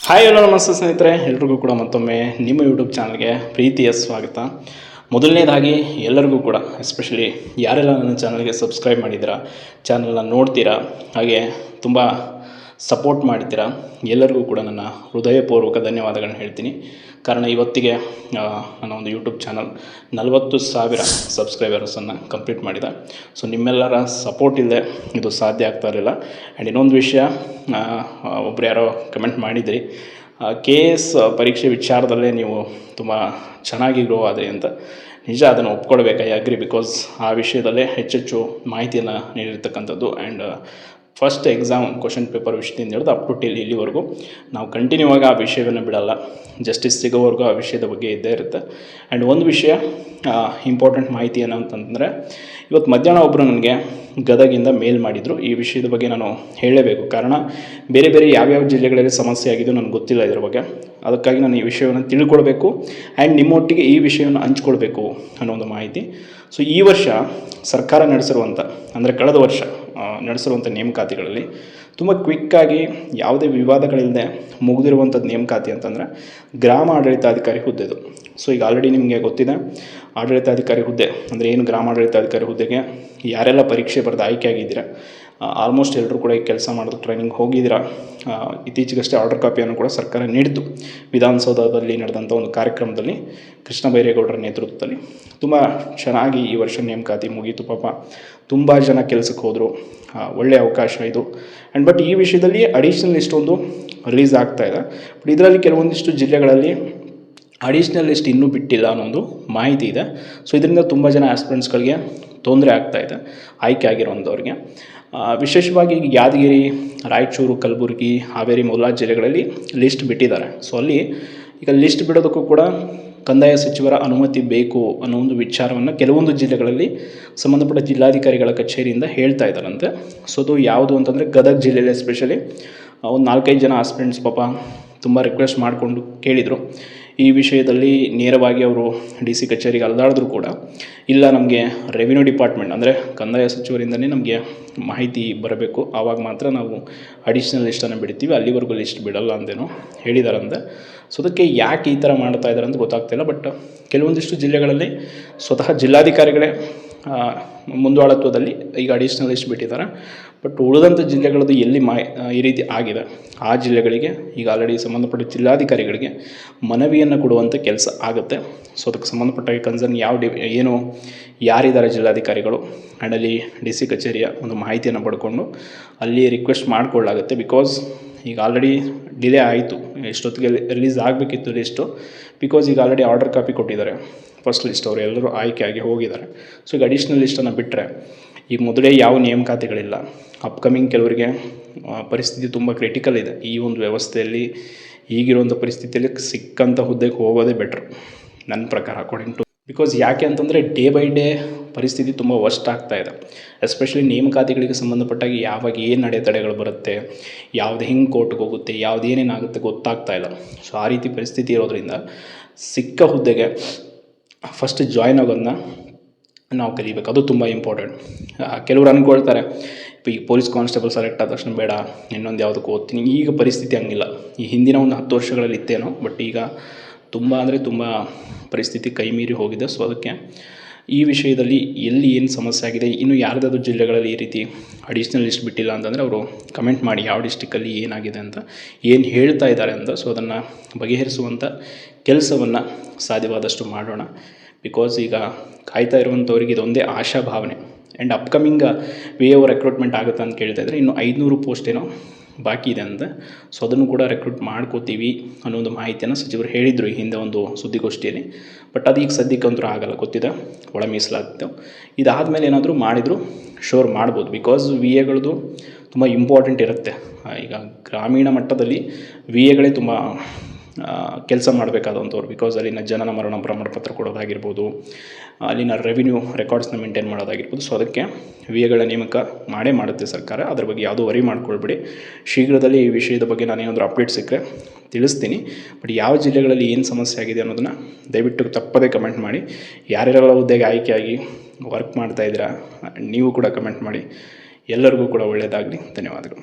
Hi hello ನಮಸ್ತೆ ಸ್ನೇಹಿತರೆ, ಎಲ್ರಿಗೂ ಕೂಡ ಮತ್ತೊಮ್ಮೆ ನಿಮ್ಮ ಯೂಟ್ಯೂಬ್ ಚಾನಲ್ಗೆ ಪ್ರೀತಿಯ ಸ್ವಾಗತ. ಮೊದಲನೇದಾಗಿ ಎಲ್ಲರಿಗೂ ಕೂಡ ಎಸ್ಪೆಷಲಿ ಯಾರೆಲ್ಲ ನನ್ನ ಚಾನಲ್ಗೆ ಸಬ್ಸ್ಕ್ರೈಬ್ ಮಾಡಿದ್ದೀರಾ, ಚಾನಲ್ನ ನೋಡ್ತೀರಾ, ಹಾಗೆ ತುಂಬ ಸಪೋರ್ಟ್ ಮಾಡ್ತೀರಾ, ಎಲ್ಲರಿಗೂ ಕೂಡ ನನ್ನ ಹೃದಯಪೂರ್ವಕ ಧನ್ಯವಾದಗಳನ್ನ ಹೇಳ್ತೀನಿ. ಕಾರಣ ಇವತ್ತಿಗೆ ನನ್ನ ಒಂದು ಯೂಟ್ಯೂಬ್ ಚಾನಲ್ 40,000 ಸಬ್ಸ್ಕ್ರೈಬರ್ಸನ್ನು ಕಂಪ್ಲೀಟ್ ಮಾಡಿದೆ. ಸೊ ನಿಮ್ಮೆಲ್ಲರ ಸಪೋರ್ಟ್ ಇಲ್ಲದೆ ಇದು ಸಾಧ್ಯ ಆಗ್ತಾ ಇರಲಿಲ್ಲ. ಆ್ಯಂಡ್ ಇನ್ನೊಂದು ವಿಷಯ, ಒಬ್ಬರು ಯಾರೋ ಕಮೆಂಟ್ ಮಾಡಿದ್ರಿ, KS ಪರೀಕ್ಷೆ ವಿಚಾರದಲ್ಲೇ ನೀವು ತುಂಬ ಚೆನ್ನಾಗಿ ಗ್ರೋ ಆದ್ರಿ ಅಂತ. ನಿಜ, ಅದನ್ನು ಒಪ್ಕೊಳ್ಬೇಕು, ಐ ಅಗ್ರಿ. ಬಿಕಾಸ್ ಆ ವಿಷಯದಲ್ಲೇ ಹೆಚ್ಚೆಚ್ಚು ಮಾಹಿತಿಯನ್ನು ನೀಡಿರ್ತಕ್ಕಂಥದ್ದು. And first exam question paper ವಿಷಯದಿಂದ ಹಿಡಿದು ಅಪ್ ಟು ಟಿಲ್ ಇಲ್ಲಿವರೆಗೂ ನಾವು ಕಂಟಿನ್ಯೂ ಆಗಿ ಆ ವಿಷಯವನ್ನು ಬಿಡಲ್ಲ. ಜಸ್ಟಿಸ್ ಸಿಗೋವರೆಗೂ ಆ ವಿಷಯದ ಬಗ್ಗೆ ಇದ್ದೇ ಇರುತ್ತೆ. ಆ್ಯಂಡ್ ಒಂದು ವಿಷಯ, ಇಂಪಾರ್ಟೆಂಟ್ ಮಾಹಿತಿ ಏನು ಅಂತಂದರೆ, ಇವತ್ತು ಮಧ್ಯಾಹ್ನ ಒಬ್ಬರು ನನಗೆ ಗದಗಿಂದ ಮೇಲ್ ಮಾಡಿದರು. ಈ ವಿಷಯದ ಬಗ್ಗೆ ನಾನು ಹೇಳಲೇಬೇಕು. ಕಾರಣ ಬೇರೆ ಬೇರೆ ಯಾವ್ಯಾವ ಜಿಲ್ಲೆಗಳಲ್ಲಿ ಸಮಸ್ಯೆ ಆಗಿದೆಯೋ ನನಗೆ ಗೊತ್ತಿಲ್ಲ ಇದ್ರ ಬಗ್ಗೆ. ಅದಕ್ಕಾಗಿ ನಾನು ಈ ವಿಷಯವನ್ನು ತಿಳ್ಕೊಳ್ಬೇಕು ಆ್ಯಂಡ್ ನಿಮ್ಮೊಟ್ಟಿಗೆ ಈ ವಿಷಯವನ್ನು ಹಂಚ್ಕೊಳ್ಬೇಕು ಅನ್ನೋ ಒಂದು ಮಾಹಿತಿ. ಸೊ ಈ ವರ್ಷ ಸರ್ಕಾರ ನಡೆಸಿರುವಂಥ, ಅಂದರೆ ಕಳೆದ ವರ್ಷ ನಡೆಸಿರುವಂಥ ನೇಮಕಾತಿಗಳಲ್ಲಿ ತುಂಬ ಕ್ವಿಕ್ಕಾಗಿ ಯಾವುದೇ ವಿವಾದಗಳಿಲ್ಲದೆ ಮುಗಿದಿರುವಂಥದ್ದು ನೇಮಕಾತಿ ಅಂತಂದರೆ ಗ್ರಾಮ ಆಡಳಿತಾಧಿಕಾರಿ ಹುದ್ದೆದು. ಸೊ ಈಗ ಆಲ್ರೆಡಿ ನಿಮಗೆ ಗೊತ್ತಿದೆ, ಆಡಳಿತಾಧಿಕಾರಿ ಹುದ್ದೆ ಅಂದರೆ ಏನು, ಗ್ರಾಮ ಆಡಳಿತಾಧಿಕಾರಿ ಹುದ್ದೆಗೆ ಯಾರೆಲ್ಲ ಪರೀಕ್ಷೆ ಬರೆದು ಆಯ್ಕೆ ಆಗಿದ್ದೀರಾ, ಆಲ್ಮೋಸ್ಟ್ ಎಲ್ಲರೂ ಕೂಡ ಈ ಕೆಲಸ ಮಾಡೋದು ಟ್ರೈನಿಂಗ್ ಹೋಗಿದ್ದೀರಾ. ಇತ್ತೀಚೆಗಷ್ಟೇ ಆರ್ಡರ್ ಕಾಪಿಯನ್ನು ಕೂಡ ಸರ್ಕಾರ ನೀಡಿತು. ವಿಧಾನಸೌಧದಲ್ಲಿ ನಡೆದಂಥ ಒಂದು ಕಾರ್ಯಕ್ರಮದಲ್ಲಿ ಕೃಷ್ಣ ಬೈರೇಗೌಡರ ನೇತೃತ್ವದಲ್ಲಿ ತುಂಬ ಚೆನ್ನಾಗಿ ಈ ವರ್ಷ ನೇಮಕಾತಿ ಮುಗೀತು. ಪಾಪ ತುಂಬ ಜನ ಕೆಲಸಕ್ಕೆ ಹೋದರು. ಒಳ್ಳೆಯ ಅವಕಾಶ ಇದು. ಆ್ಯಂಡ್ ಬಟ್ ಈ ವಿಷಯದಲ್ಲಿ ಅಡಿಷ್ನಲ್ ಲಿಸ್ಟ್ ಒಂದು ರಿಲೀಸ್ ಆಗ್ತಾಯಿದೆ. ಬಟ್ ಇದರಲ್ಲಿ ಕೆಲವೊಂದಿಷ್ಟು ಜಿಲ್ಲೆಗಳಲ್ಲಿ ಅಡಿಷ್ನಲ್ ಲಿಸ್ಟ್ ಇನ್ನೂ ಬಿಟ್ಟಿಲ್ಲ ಅನ್ನೋದು ಮಾಹಿತಿ ಇದೆ. ಸೊ ಇದರಿಂದ ತುಂಬ ಜನ ಆಸ್ಪಿರೆಂಟ್ಸ್ಗಳಿಗೆ ತೊಂದರೆ ಆಗ್ತಾಯಿದೆ, ಆಯ್ಕೆ ಆಗಿರೋಂಥವ್ರಿಗೆ. ವಿಶೇಷವಾಗಿ ಈಗ ಯಾದಗಿರಿ, ರಾಯಚೂರು, ಕಲಬುರಗಿ, ಹಾವೇರಿ, ಕೋಲಾರ ಜಿಲ್ಲೆಗಳಲ್ಲಿ ಲಿಸ್ಟ್ ಬಿಟ್ಟಿದ್ದಾರೆ. ಸೊ ಅಲ್ಲಿ ಈಗ ಲಿಸ್ಟ್ ಬಿಡೋದಕ್ಕೂ ಕೂಡ ಕಂದಾಯ ಸಚಿವರ ಅನುಮತಿ ಬೇಕು ಅನ್ನೋ ಒಂದು ವಿಚಾರವನ್ನು ಕೆಲವೊಂದು ಜಿಲ್ಲೆಗಳಲ್ಲಿ ಸಂಬಂಧಪಟ್ಟ ಜಿಲ್ಲಾಧಿಕಾರಿಗಳ ಕಚೇರಿಯಿಂದ ಹೇಳ್ತಾ ಇದ್ದಾರಂತೆ. ಸೊ ಅದು ಯಾವುದು ಅಂತಂದರೆ ಗದಗ ಜಿಲ್ಲೆಯಲ್ಲಿ ಎಸ್ಪೆಷಲಿ ಒಂದು 4-5 ಜನ ಆಸ್ಪಿರೆಂಟ್ಸ್ ಪಾಪ ತುಂಬ ರಿಕ್ವೆಸ್ಟ್ ಮಾಡಿಕೊಂಡು ಕೇಳಿದರು. ಈ ವಿಷಯದಲ್ಲಿ ನೇರವಾಗಿ ಅವರು DC ಕಚೇರಿಗೆ ಅಲೆದಾಡಿದ್ರು ಕೂಡ, ಇಲ್ಲ ನಮಗೆ ರೆವಿನ್ಯೂ ಡಿಪಾರ್ಟ್ಮೆಂಟ್ ಅಂದರೆ ಕಂದಾಯ ಸಚಿವರಿಂದನೇ ನಮಗೆ ಮಾಹಿತಿ ಬರಬೇಕು, ಆವಾಗ ಮಾತ್ರ ನಾವು ಅಡಿಷ್ನಲ್ ಲಿಸ್ಟನ್ನು ಬಿಡ್ತೀವಿ, ಅಲ್ಲಿವರೆಗೂ ಲಿಸ್ಟ್ ಬಿಡಲ್ಲ ಅಂತೇನೋ ಹೇಳಿದಾರಂತೆ. ಸೊ ಅದಕ್ಕೆ ಯಾಕೆ ಈ ಥರ ಮಾಡ್ತಾ ಇದ್ದಾರೆ ಅಂತ ಗೊತ್ತಾಗ್ತಿಲ್ಲ. ಬಟ್ ಕೆಲವೊಂದಿಷ್ಟು ಜಿಲ್ಲೆಗಳಲ್ಲಿ ಸ್ವತಃ ಜಿಲ್ಲಾಧಿಕಾರಿಗಳೇ ಮುಂದಾಳತ್ವದಲ್ಲಿ ಈಗ ಅಡಿಷ್ನಲ್ ಲಿಸ್ಟ್ ಬಿಟ್ಟಿದ್ದಾರೆ. ಬಟ್ ಉಳಿದಂಥ ಜಿಲ್ಲೆಗಳದ್ದು ಎಲ್ಲಿ ಈ ರೀತಿ ಆಗಿದೆ, ಆ ಜಿಲ್ಲೆಗಳಿಗೆ ಈಗ ಆಲ್ರೆಡಿ ಸಂಬಂಧಪಟ್ಟ ಜಿಲ್ಲಾಧಿಕಾರಿಗಳಿಗೆ ಮನವಿಯನ್ನು ಕೊಡುವಂಥ ಕೆಲಸ ಆಗುತ್ತೆ. ಸೊ ಅದಕ್ಕೆ ಸಂಬಂಧಪಟ್ಟ ಕನ್ಸರ್ನ್ ಏನು ಯಾರಿದ್ದಾರೆ ಜಿಲ್ಲಾಧಿಕಾರಿಗಳು, ಆ್ಯಂಡ್ ಅಲ್ಲಿ DC ಕಚೇರಿಯ ಒಂದು ಮಾಹಿತಿಯನ್ನು ಪಡ್ಕೊಂಡು ಅಲ್ಲಿ ರಿಕ್ವೆಸ್ಟ್ ಮಾಡಿಕೊಳ್ಳಾಗುತ್ತೆ. ಬಿಕಾಸ್ ಈಗ ಆಲ್ರೆಡಿ ಡಿಲೇ ಆಯಿತು, ಎಷ್ಟೊತ್ತಿಗೆ ರಿಲೀಸ್ ಆಗಬೇಕಿತ್ತು ಲಿಸ್ಟು. ಬಿಕಾಸ್ ಈಗ ಆಲ್ರೆಡಿ ಆರ್ಡರ್ ಕಾಪಿ ಕೊಟ್ಟಿದ್ದಾರೆ, ಫಸ್ಟ್ ಲಿಸ್ಟ್ ಅವರು ಎಲ್ಲರೂ ಆಯ್ಕೆಯಾಗಿ ಹೋಗಿದ್ದಾರೆ. ಸೊ ಈಗ ಅಡಿಷ್ನಲ್ ಲಿಸ್ಟನ್ನು ಬಿಟ್ಟರೆ ಈಗ ಮೊದಲೇ ಯಾವ ನೇಮಕಾತಿಗಳಿಲ್ಲ. ಅಪ್ಕಮಿಂಗ್ ಕೆಲವರಿಗೆ ಪರಿಸ್ಥಿತಿ ತುಂಬ ಕ್ರಿಟಿಕಲ್ ಇದೆ. ಈ ಒಂದು ವ್ಯವಸ್ಥೆಯಲ್ಲಿ ಈಗಿರುವಂಥ ಪರಿಸ್ಥಿತಿಯಲ್ಲಿ ಸಿಕ್ಕಂಥ ಹುದ್ದೆಗೆ ಹೋಗೋದೇ ಬೆಟ್ರ್ ನನ್ನ ಪ್ರಕಾರ, ಅಕಾರ್ಡಿಂಗ್ ಟು. ಬಿಕಾಸ್ ಯಾಕೆ ಅಂತಂದರೆ ಡೇ ಬೈ ಡೇ ಪರಿಸ್ಥಿತಿ ತುಂಬ ವರ್ಸ್ಟ್ ಆಗ್ತಾ ಇದೆ. ಎಸ್ಪೆಷಲಿ ನೇಮಕಾತಿಗಳಿಗೆ ಸಂಬಂಧಪಟ್ಟಾಗಿ ಯಾವಾಗ ಏನು ಅಡೆತಡೆಗಳು ಬರುತ್ತೆ, ಯಾವುದು ಹೆಂಗೆ ಕೋರ್ಟ್ಗೆ ಹೋಗುತ್ತೆ, ಯಾವ್ದು ಏನೇನಾಗುತ್ತೆ ಗೊತ್ತಾಗ್ತಾ ಇಲ್ಲ. ಸೊ ಆ ರೀತಿ ಪರಿಸ್ಥಿತಿ ಇರೋದ್ರಿಂದ ಸಿಕ್ಕ ಹುದ್ದೆಗೆ ಫಸ್ಟ್ ಜಾಯ್ನ್ ಆಗೋದನ್ನ ನಾವು ಕಲಿಬೇಕು, ಅದು ತುಂಬ ಇಂಪಾರ್ಟೆಂಟ್. ಕೆಲವರು ಅಂದ್ಕೊಳ್ತಾರೆ, ಈಗ ಪೊಲೀಸ್ ಕಾನ್ಸ್ಟೇಬಲ್ ಸೆಲೆಕ್ಟ್ ಆದ ತಕ್ಷಣ ಬೇಡ ಇನ್ನೊಂದು ಯಾವುದಕ್ಕೂ ಓದ್ತೀನಿ. ಈಗ ಪರಿಸ್ಥಿತಿ ಹಂಗಿಲ್ಲ. ಈ ಹಿಂದಿನ ಒಂದು 10 ವರ್ಷಗಳಲ್ಲಿ ಇತ್ತೇನೋ, ಬಟ್ ಈಗ ತುಂಬ ಅಂದರೆ ತುಂಬ ಪರಿಸ್ಥಿತಿ ಕೈ ಮೀರಿ ಹೋಗಿದೆ. ಸೊ ಅದಕ್ಕೆ ಈ ವಿಷಯದಲ್ಲಿ ಎಲ್ಲಿ ಏನು ಸಮಸ್ಯೆ ಆಗಿದೆ, ಇನ್ನು ಯಾರ್ದಾದ್ರು ಜಿಲ್ಲೆಗಳಲ್ಲಿ ಈ ರೀತಿ ಅಡಿಷ್ನಲ್ ಲಿಸ್ಟ್ ಬಿಟ್ಟಿಲ್ಲ ಅಂತಂದರೆ ಅವರು ಕಮೆಂಟ್ ಮಾಡಿ ಯಾವ ಡಿಸ್ಟಿಕ್ಕಲ್ಲಿ ಏನಾಗಿದೆ ಅಂತ, ಏನು ಹೇಳ್ತಾ ಇದ್ದಾರೆ ಅಂತ. ಸೊ ಅದನ್ನು ಬಗೆಹರಿಸುವಂಥ ಕೆಲಸವನ್ನು ಸಾಧ್ಯವಾದಷ್ಟು ಮಾಡೋಣ. ಬಿಕಾಸ್ ಈಗ ಕಾಯ್ತಾ ಇರುವಂಥವ್ರಿಗೆ ಇದೊಂದೇ ಆಶಾಭಾವನೆ. ಆ್ಯಂಡ್ ಅಪ್ಕಮಿಂಗ್ VAO ರೆಕ್ರೂಟ್ಮೆಂಟ್ ಆಗುತ್ತೆ ಅಂತ ಕೇಳ್ತಾ ಇದ್ದಾರೆ. ಇನ್ನು 500 ಪೋಸ್ಟ್ ಏನೋ ಬಾಕಿ ಇದೆ ಅಂತ. ಸೊ ಅದನ್ನು ಕೂಡ ರೆಕ್ರೂಟ್ ಮಾಡ್ಕೋತೀವಿ ಅನ್ನೋ ಒಂದು ಮಾಹಿತಿಯನ್ನು ಸಚಿವರು ಹೇಳಿದರು ಈ ಹಿಂದೆ ಒಂದು ಸುದ್ದಿಗೋಷ್ಠಿಯಲ್ಲಿ. ಬಟ್ ಅದು ಈಗ ಸದ್ಯಕ್ಕಂತೂ ಆಗಲ್ಲ, ಗೊತ್ತಿದೆ, ಒಳ ಮೀಸಲಾಗ್ತವೆ. ಇದಾದಮೇಲೆ ಏನಾದರೂ ಮಾಡಿದರೂ ಶೋರ್ ಮಾಡ್ಬೋದು. ಬಿಕಾಸ್ VAಗಳದ್ದು ತುಂಬ ಇಂಪಾರ್ಟೆಂಟ್ ಇರುತ್ತೆ. ಈಗ ಗ್ರಾಮೀಣ ಮಟ್ಟದಲ್ಲಿ VAಗಳೇ ತುಂಬ ಕೆಲಸ ಮಾಡಬೇಕಾದಂಥವ್ರು. ಬಿಕಾಸ್ ಅಲ್ಲಿನ ಜನನ ಮರಣ ಪ್ರಮಾಣ ಪತ್ರ ಕೊಡೋದಾಗಿರ್ಬೋದು, ಅಲ್ಲಿನ ರೆವಿನ್ಯೂ ರೆಕಾರ್ಡ್ಸ್ನ ಮೇಂಟೈನ್ ಮಾಡೋದಾಗಿರ್ಬೋದು. ಸೊ ಅದಕ್ಕೆ VAಗಳ ನೇಮಕ ಮಾಡುತ್ತೆ ಸರ್ಕಾರ. ಅದ್ರ ಬಗ್ಗೆ ಯಾವುದೂ ವರಿ ಮಾಡ್ಕೊಳ್ಬೇಡಿ. ಶೀಘ್ರದಲ್ಲಿ ಈ ವಿಷಯದ ಬಗ್ಗೆ ನಾನೇನಾದರೂ ಅಪ್ಡೇಟ್ ಸಿಕ್ಕರೆ ತಿಳಿಸ್ತೀನಿ. ಬಟ್ ಯಾವ ಜಿಲ್ಲೆಗಳಲ್ಲಿ ಏನು ಸಮಸ್ಯೆ ಆಗಿದೆ ಅನ್ನೋದನ್ನು ದಯವಿಟ್ಟು ತಪ್ಪದೇ ಕಮೆಂಟ್ ಮಾಡಿ. ಯಾರ್ಯಾರೆಲ್ಲ ಹುದ್ದೆಗೆ ಆಯ್ಕೆಯಾಗಿ ವರ್ಕ್ ಮಾಡ್ತಾಯಿದ್ದೀರಾ ನೀವು ಕೂಡ ಕಮೆಂಟ್ ಮಾಡಿ. ಎಲ್ಲರಿಗೂ ಕೂಡ ಒಳ್ಳೆಯದಾಗಲಿ. ಧನ್ಯವಾದಗಳು.